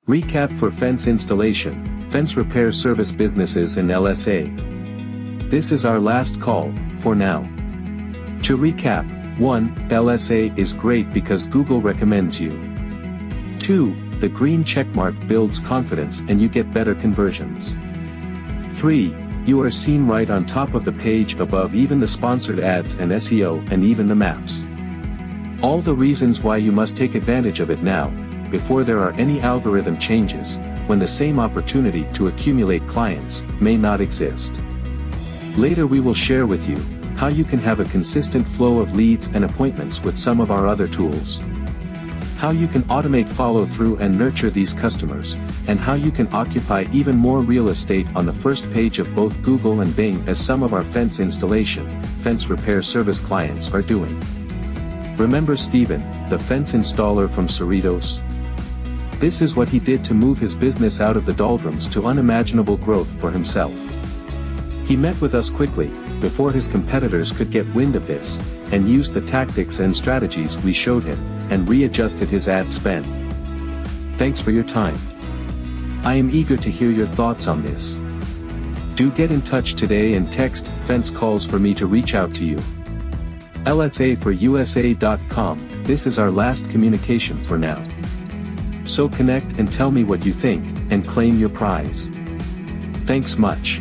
Recap for fence installation, fence repair service businesses in LSA. This is our last call, for now. To recap, 1. LSA is great because Google recommends you. 2. The green checkmark builds confidence and you get better conversions. 3. You are seen right on top of the page above even the sponsored ads and SEO and even the maps. All the reasons why you must take advantage of it now, before there are any algorithm changes, when the same opportunity to accumulate clients may not exist. Later we will share with you how you can have a consistent flow of leads and appointments with some of our other tools. How you can automate follow-through and nurture these customers, and how you can occupy even more real estate on the first page of both Google and Bing as some of our fence installation, fence repair service clients are doing. Remember Steven, the fence installer from Cerritos? This is what he did to move his business out of the doldrums to unimaginable growth for himself. He met with us quickly, before his competitors could get wind of this, and used the tactics and strategies we showed him, and readjusted his ad spend. Thanks for your time. I am eager to hear your thoughts on this. Do get in touch today and text fence calls for me to reach out to you. LSA4USA.com, this is our last communication for now. So connect and tell me what you think, and claim your prize. Thanks much.